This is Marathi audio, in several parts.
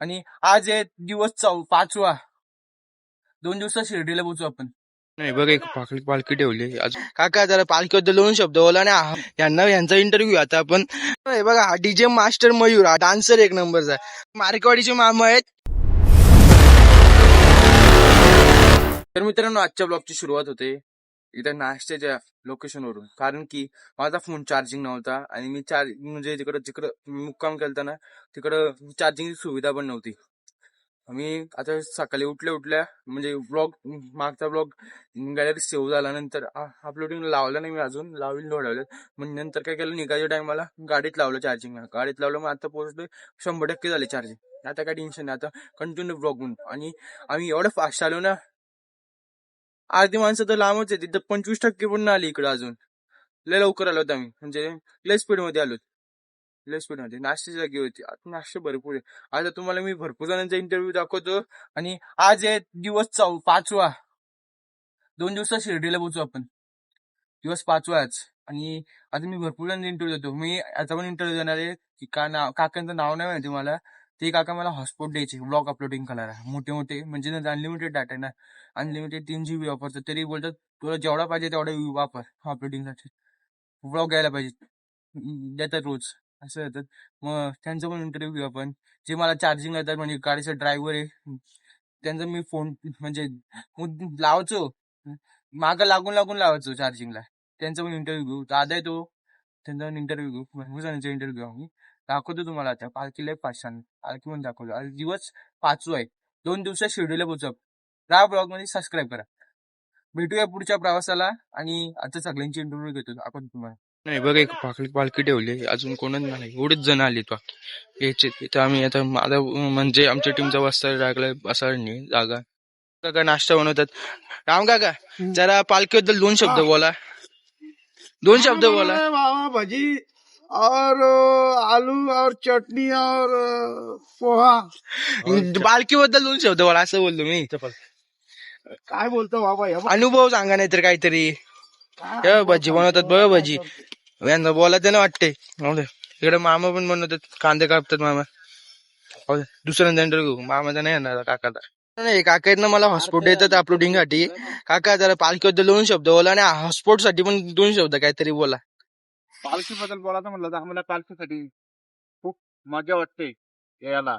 आणि आज आहे दिवस 5वा. 2 दिवसात शिर्डीला पोहोचू आपण. नाही बघ, एक पालखी ठेवली काका. जरा पालखीबद्दल 2 शब्द बोला आणि यांचा इंटरव्ह्यू आता आपण. हे बघा, हा डीजे मास्टर मयूर, हा डान्सर एक नंबरचा. मार्केवाडीचे मामा आहेत. तर मित्रांनो, आजच्या ब्लॉगची सुरुवात होते इथं नाश्त्याच्या लोकेशनवरून. कारण की माझा फोन चार्जिंग नव्हता आणि मी म्हणजे जिकडं मुक्काम केलता ना, तिकडं चार्जिंगची सुविधा पण नव्हती. मी आता सकाळी उठल्या म्हणजे मागचा ब्लॉग गॅलरी सेव्ह झाल्यानंतर अपलोडिंग लावला नाही मी, अजून लावून मग नंतर काय केलं, निघायच्या टायमाला गाडीत लावलं चार्जिंगला. गाडीत लावलं, मग आता पोहोचलोय 100% झाले चार्जिंग. आता काय टेन्शन नाही, आता कंटिन्यू ब्लॉग म्हणून. आणि आम्ही एवढं फास्ट आलो ना, अर्धी माणसं तर लांबच आहे, तिथं 25% पण नाही आली इकडं अजून. लय लवकर आलो होतो आम्ही, म्हणजे लय स्पीड मध्ये आलो. लय स्पीड मध्ये नाश्त्याची जागी होती. आता नाश्ते भरपूर आहे. आता तुम्हाला मी भरपूर जणांचा इंटरव्ह्यू दाखवतो. आणि आज आहे दिवस 5वा. 2 दिवसात शिर्डीला पोहोचू आपण. दिवस 5वा आज. आणि आता मी भरपूर जणांचा इंटरव्ह्यू देतो. मी आता पण इंटरव्ह्यू देणार आहे की काकांचं नाव नाही माहिती मला. ते काका मला हॉटस्पॉट द्यायचे ब्लॉग अपलोडिंग करायला. मोठे म्हणजे अनलिमिटेड डाटा आहे ना, अनलिमिटेड 3 GB वापरतात, तरी बोलतात तुला जेवढा पाहिजे तेवढा वापर अपलोडिंगसाठी. ब्लॉग घ्यायला पाहिजे, देतात रोज असं येतात. मग त्यांचा पण इंटरव्ह्यू घेऊ आपण. जे मला चार्जिंग येतात, म्हणजे गाडीचा ड्रायव्हर आहे, त्यांचा मी फोन म्हणजे लावायचो, मागं लागून लावायचो चार्जिंगला. त्यांचा पण इंटरव्ह्यू घेऊ. दादा आहे तो, त्यांचा पण इंटरव्ह्यू घेऊ. भरपूर जणांचा इंटरव्ह्यू घेऊ आम्ही. दाखवतो तुम्हाला आता पालखीला 5 पालखी पण दाखवतो. आज दिवस 5वा आहे. 2 दिवसात शिर्डीला पोहोचू. या ब्लॉग मध्ये सबस्क्राईब करा. भेटूया पुढच्या प्रवासाला. आणि आता सगळ्यांची इंटरव्ह्यू घेतो आपण तुम्हाला. नाही बघ, एक पालखी ठेवली, अजून कोणच नाही, एवढेच जण आले तो याचे. तिथं आम्ही आता माझा म्हणजे आमच्या टीमचा वाजता लागलाय असा नाही जागा. काका नाश्ता बनवतात. राम काका, जरा पालखीबद्दल 2 शब्द बोला. 2 शब्द बोला. भजी और आलू और चटनी और पोहा. पालखीबद्दल 2 शब्द बोला असं बोललो मी. काय बोलतो बाबा अनुभव सांगा नाही तर काहीतरी. भजी बनवतात बघ, भजी यांना बोलायचं ना वाटते. इकडे मामा पण बनवतात, कांदे कापतात मामा. दुसऱ्यांदा इंटरव्ह्यू मामाचा नाही येणार, काकाचा नाही. काका ना मला हॉटस्पॉट देतात अपलोडिंग साठी. काका, जरा पालखीबद्दल 2 शब्द बोला आणि हॉटस्पॉट साठी पण 2 शब्द काहीतरी बोला. पालखी बद्दल बोलायचं म्हणलं तर आम्हाला पालखीसाठी खूप मजा वाटते यायला.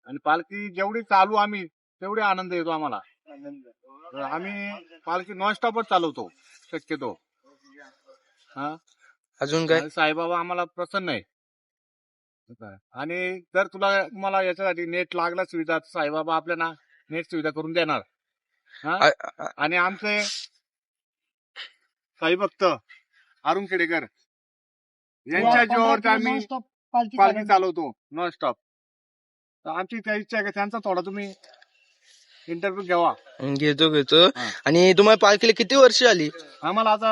आणि पालखी जेवढी चालू आम्ही तेवढे आनंद येतो आम्हाला. आम्ही पालखी नॉनस्टॉपच चालवतो शक्यतो. हा, अजून काय? साईबाबा आम्हाला प्रसन्न आहे. आणि जर तुम्हाला याच्यासाठी नेट लागला सुविधा, साईबाबा आपल्याला नेट सुविधा करून देणार. आणि आमचे साई भक्त अरुण खेडेकर यांच्या जीवावर आम्ही पालखी चालवतो नॉनस्टॉप. तर आमची त्या इच्छा आहे की त्यांचा थोडा तुम्ही इंटरव्ह्यू घ्यावा. घेतो. आणि तुम्हाला पालखीला किती वर्ष आली? आम्हाला आता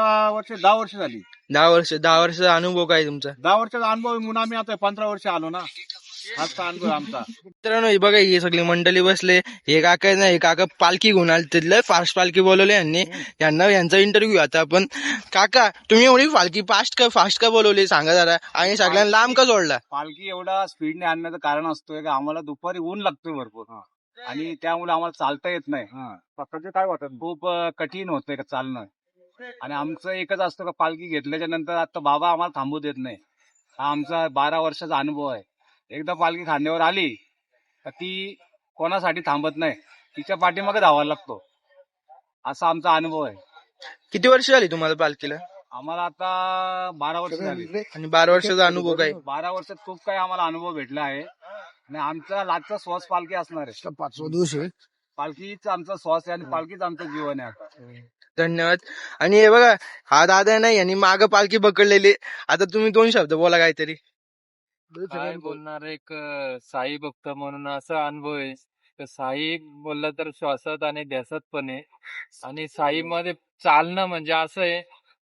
10 वर्ष झाली. 10 वर्ष. 10 वर्षाचा अनुभव काय तुमचा? 10 वर्षाचा अनुभव म्हणून आम्ही आता 15 वर्ष आलो ना. आजचा अनुभव आमचा. मित्रांनो, हे बघा, ही सगळी मंडळी बसले. हे काका नाही, हे काका पालखी घेऊन आले, तिथलं फास्ट पालखी बोलवले यांनी. यांचा इंटरव्ह्यू आता आपण. काका, तुम्ही एवढी पालखी फास्ट का बोलवली सांगा जरा, आणि सगळ्यांना लांब का सोडला? पालखी एवढा स्पीडने आणण्याचं कारण असतोय का आम्हाला दुपारी ऊन लागतोय भरपूर, आणि त्यामुळे आम्हाला चालता येत नाही. स्वतःचे काय वाटत खूप कठीण होतंय का चालणं. आणि आमचं एकच असतं का पालखी घेतल्याच्या नंतर आता बाबा आम्हाला थांबू देत नाही. हा आमचा 12 वर्षाचा अनुभव आहे. एकदा पालखी खांद्यावर आली तर ती कोणासाठी थांबत नाही, तिच्या पाठीमागे धावायला लागतो. असा आमचा अनुभव आहे. किती वर्ष झाली तुम्हाला पालखीला? आम्हाला आता 12 वर्ष झाली. आणि 12 वर्षाचा अनुभव काय? 12 वर्षात खूप काही आम्हाला अनुभव भेटला आहे. आणि आमचा लाजचा श्वास पालखी असणार आहे. 5वा दिवस आहे. पालखीच आमचा श्वास आहे आणि पालखीच आमचं जीवन आहे. धन्यवाद. आणि हे बघा, हा दादा नाही, यांनी माग पालखी पकडलेली. आता तुम्ही 2 शब्द बोला काहीतरी. काय बोलणार, एक साई भक्त म्हणून असा अनुभव आहे. साई बोललं तर श्वासात आणि ध्यासात पण आहे. आणि साई मध्ये चालणं म्हणजे असं आहे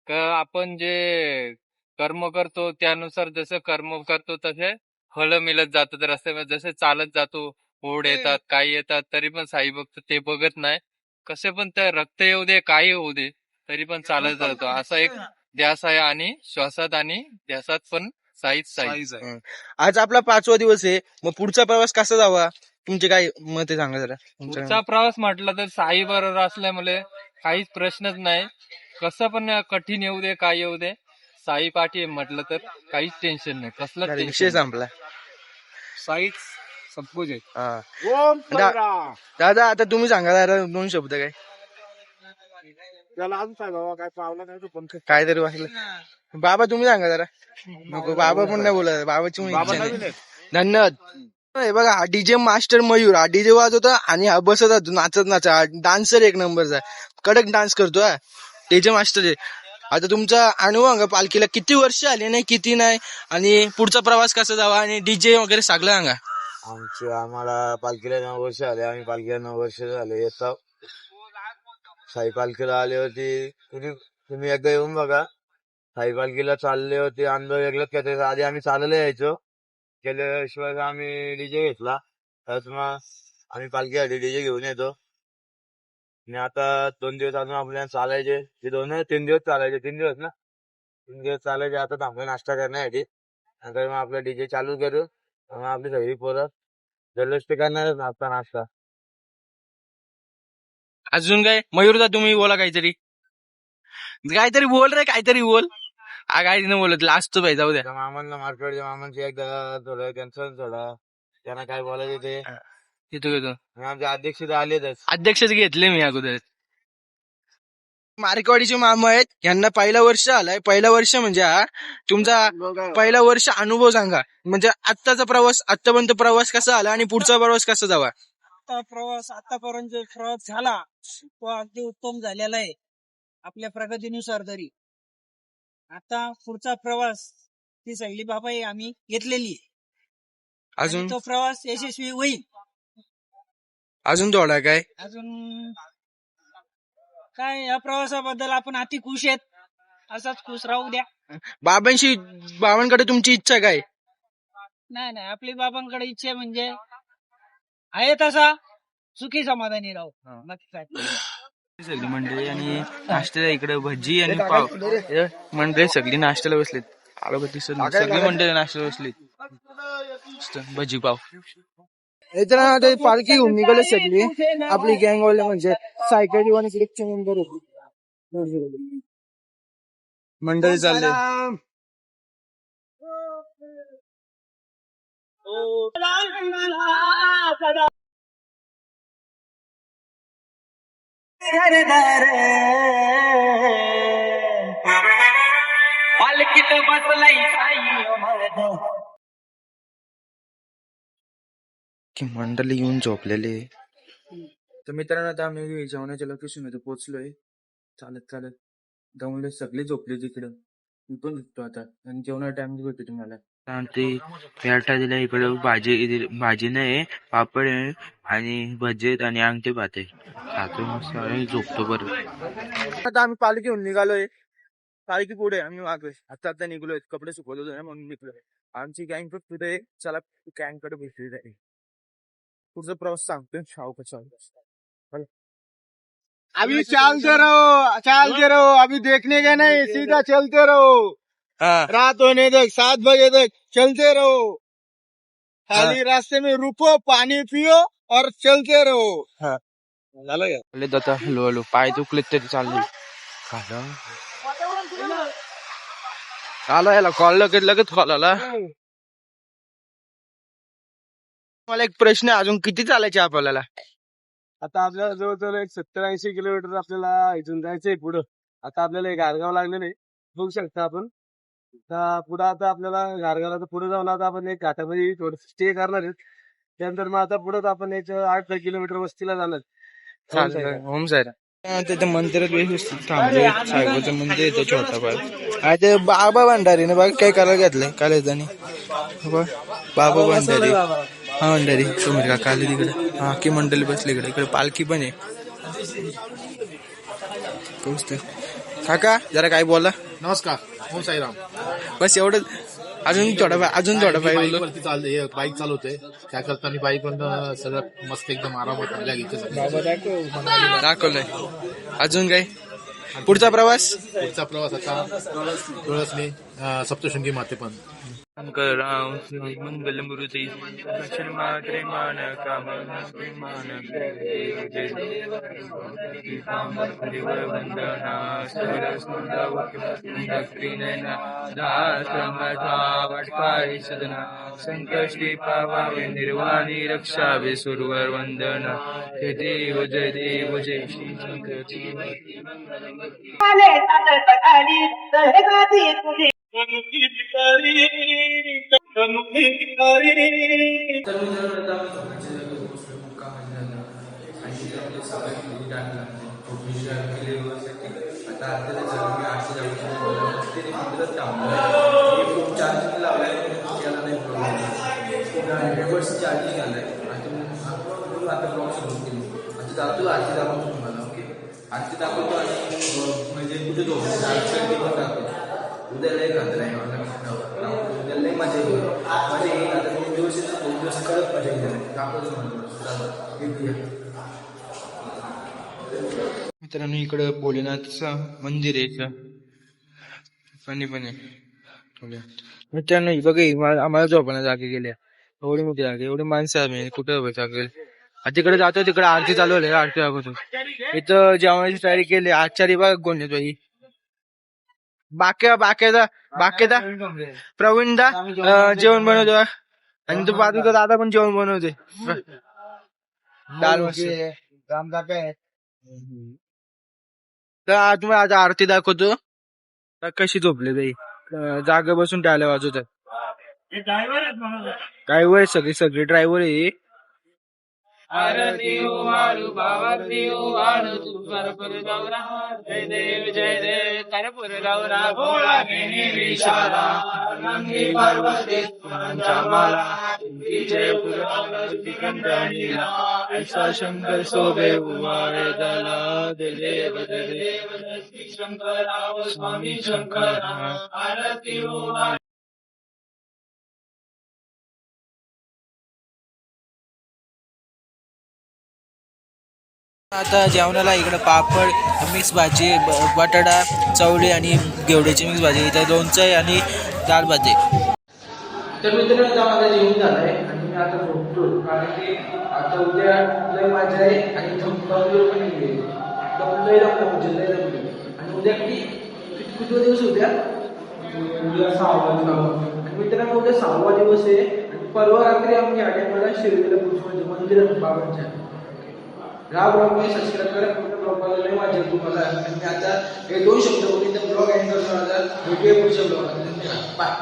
का आपण जे कर्म करतो त्यानुसार जसं कर्म करतो तसे फळ मिळत जातात रस्त्यामध्ये. जसे चालत जातो, ओढ येतात, काही येतात, तरी पण साई भक्त ते बघत नाही. कसे पण ते रक्त येऊ दे, काही होऊ दे, तरी पण चालत जातो. असा एक ध्यास आहे. आणि श्वासात आणि ध्यासात पण साईच साई. आज आपला 5वा दिवस आहे. मग पुढचा प्रवास कसा जावा? तुमचे काय मत आहे सांगा जरा तुमचं. पुढचा प्रवास म्हटलं तर साई बरोबर असल्यामुळे काहीच प्रश्नच नाही. कसं पण कठीण येऊ दे काय येऊ दे, साई पाठी म्हटलं तर काहीच टेन्शन नाही, कसलंच विषय टेन्शन संपला. साईच सब कुछ आहे. हा. दादा आता तुम्ही सांगा जरा 2 शब्द काय त्याला अजून सांग बाबा, काय पावला नाही तू पण. काय तरी वाटलं. बाबा तुम्ही सांगा जरा. नको बाबा पण नाही बोलत, बाबाची पण इच्छा नाही. धन्यवाद. हे बघा हा डीजे मास्टर मयूर, हा डीजे वाजवता आणि हा बसत राहतो नाचत नाचत. डान्सर एक नंबरचा, कडक डान्स करतो हा डीजे मास्टर आहे. आता तुमचा अनुभव सांगा, पालखीला किती वर्ष आले नाही किती नाही, आणि पुढचा प्रवास कसा जावा, आणि डीजे वगैरे सगळं सांगा. आम्हाला पालखीला 9 वर्ष आले. आम्ही पालखीला 9 वर्ष झाले येतो. साई पालखीला आले होते. तुम्ही एकदा येऊन बघा. साई पालखीला चालले होते, अनुभव वेगळंच काय. आधी आम्ही चालले यायचो, गेल्याशिवाय आम्ही डीजे घेतला. तर मग आम्ही पालखीसाठी डीजे घेऊन येतो. आणि आता 2 दिवस अजून आपल्याला चालायचे. ते 3 दिवस चालायचे. 3 दिवस ना, 3 दिवस चालायचे. आता थांबलो नाश्ता करण्यासाठी. नंतर मग आपला डीजे चालू करू. मग आपली सगळी पोरं जल्लोष ते करणारच नाश्ता नाश्ता. अजून काय मयूरदा तुम्ही बोला काहीतरी. काहीतरी बोल रे, काहीतरी बोल. हा काही नाही बोलत, लास्ट पाहिजे जाऊ द्या. त्या मामांना मार्केटच्या मामांची एकदा थोडं त्यांचं त्यांना काय बोलायचं ते. येतो येतो. आणि आमचे अध्यक्ष तर आलेच. अध्यक्षच घेतले मी अगोदर. मार्केवाडीचे मामा आहेत, यांना पहिला वर्ष आलाय. पहिला वर्ष म्हणजे हा तुमचा पहिला वर्ष अनुभव सांगा. म्हणजे आत्ताचा प्रवास, आतापर्यंत प्रवास कसा आला आणि पुढचा प्रवास कसा जावा. आतापर्यंत जो प्रवास झाला तो अगदी उत्तम झालेला आहे, आपल्या प्रगतीनुसार तरी. आता पुढचा प्रवास ती सगळी बाबा आम्ही घेतलेली आहे. अजून आणि तो प्रवास यशस्वी होईल. अजून थोडा काय अजून काय, या प्रवासाबद्दल आपण अति खुश आहेत, असाच खुश राहू द्या. बाबांकडे तुमची इच्छा काय. नाही आपली बाबांकडे इच्छा म्हणजे आहे तसा सुखी समाधानी राहू. बाकी काय. सगळी मंडळी आणि नाश्त्याला इकडे भजी आणि पाव मंडळी सगळी नाश्त्याला बसलेत. सगळी मंडळी नाश्त्याला बसलीत. भजी पाव याच्या पालखी घेऊन निघाले सगळी आपली गँगवाले, म्हणजे सायकल आणि ग्रुपचे मेंबर होते. मंडळी चालले. पालखीत बसलाई की मंडळी येऊन झोपलेले. तर मित्रांनो आता आम्ही जेवणाच्या लोकेशन मध्ये पोहोचलोय. चालत चालत दमले, सगळे झोपले तिकडं. मी पण झोपतो आता, आणि जेवणाचा टाइम भेटतो तुम्हाला. ते पराठा दिला इकडं, भाजी नाही, पापड आहे आणि भजी आणि अंगठे भात आहे. खातो मस्त आणि झोपतो बरं. आता आम्ही पालखी घेऊन निघालोय. पालखी पुढे आम्ही मागलोय. आता निघलोय, कपडे सुकवत होते ना म्हणून निघलोय. आमची गँग पण पुढे, चला गँग कडे भेटली जाईल. पुढचा प्रवास सांगतोय शाव कसा. अभी चलते रहो, अभी देखने का नहीं, सीधा चलते रहो. रात होने तक 7 बजे तक चलते रहो. खाली रास्ते में रुको, पानी पियो और चलते रहो. झालं का? आता हळूहळू पाय दुखलेत तरी चालले. आला याला कॉल लगेच कॉल आला. मला एक प्रश्न आहे, अजून किती चालायचे आपल्याला. आता आपल्याला जवळजवळ एक 70-80 किलोमीटर आपल्याला इथून जायचंय पुढं. आता आपल्याला एक घारगाव लागले नाही, बघू शकता आपण. पुढं आता आपल्याला घारगावला पुढे जाऊन आता आपण एक घाटामध्ये थोडं स्टे करणार आहेत. त्यानंतर मग आता पुढे आपण एक 8 किलोमीटर वस्तीला जाणार. होम सर तिथे मंदिरात व्यवस्थित थांबले. साहेबाचं मंदिर येतं छोटा पाय. ते बाबा भंडारी ना, बाकी काय करायला घेतलंय काल येतानी. बाबा भंडारी, हा भंडारी सुमीर काका आले तिकडे. हा की मंडळी बसली इकडे. इकडे पालखी पण आहे. काका जरा काय बोला. नमस्कार, हो साईराम. बस एवढं. अजून थोडा पाय बाईकवरती बाईक चालवते. त्या करताना बाईक पण सगळं मस्त एकदम आरामात मजा घ्यायची. दाखवलंय. अजून काय पुढचा प्रवास. पुढचा प्रवास आता तुळसने सप्तशृंगी माते पण शंकराव मंगल मूर्ती मात्रे मान काम मान वंदना सरस्वतीनयना दासमधावटकाळी सदना संकष्टी पावावे निर्वाणी रक्षावे सुरवर वंदना जय देव जय श्री शंकर तर मित्रांनो आता आम्ही झोपायच्या जागेवर पोहोचलो मुक्कामाला झाला आणि तिथे आपले सगळे किती टाइम लागते झोपेची जागा केली व्यवस्थित आता अर्ध्या तासात मी 8 जागेवर ते मंदिरात थांबलो फोन चार्जिंग लावलाय त्याला नाही प्रॉब्लेम रिव्हर्स चार्जिंग आलाय आता ब्लॉक सुरू केली आता जातो आरती दाखवतो तुम्हाला ओके आरती दाखवतो आणि म्हणजे कुठे झोपतो पण दाखवतो उद्या लय खात्र आहे उद्या लय मजा येईल मजा येईल आता 2 दिवस कडक मजा येईल दाखवतो मित्रांनो इकडं भोलेनाथचं मंदिर आहे इथं फनी पण आहे मित्रांनो ही बघा ही आम्हाला झोपायला जागे गेल्या एवढी मोठी जागे एवढी माणसं आम्ही कुठं उभे जागे तिकडे जातो तिकडे आरती चालू आहे आरती दाखवतो इथं जेवणाची तयारी केली आचारी बघ कोण येतो ही बाक्याचा प्रवीणदा जेवण बनवतो आणि तो बाजूचा दादा पण जेवण बनवते दाल तर आज तुम्हाला आज आरती दाखवतो तर कशी झोपले ताई जागा बसून टाळ्या वाजवतात ड्रायव्हर सगळे ड्रायव्हर आहे आरती हो वाळू भावारती हो वाळू तू करपुर गौरा जय देव करपुर गौरा भोळा घेणे विशाला रंगी पार्वती माला जय पुरा ऐसा शंकर सोबे उवाळे दला देव शंकराव स्वामी शंकरा आरती हो आता जेवणाला इकडे पापड मिक्स भाजी बटाटा चवळी आणि घेवड्याची मिक्स भाजी इथं लोणचं आहे आणि दाल भाजी तर मित्रांनो आता माझा जेवण झालाय आणि मी आता झोपतो कारण की आता उद्या लय मजा आहे आणि दमलो पण गेले लय आणि उद्या किती दिवस उद्या 6वा दिवस आणि मित्रांनो उद्या 6वा दिवस आहे आणि परवा रात्री आम्ही या टायमाला शिर्डीला पोहोचू म्हणजे मंदिरात बाबांच्या ब्लॉग मी सबस्क्राईब करा ब्लॉग लय मजा येईल तुम्हाला आणि मी आता हे 2 शब्द बोलून त्या ब्लॉग एंड करतो आता भेटूया पुढच्या ब्लॉग बाय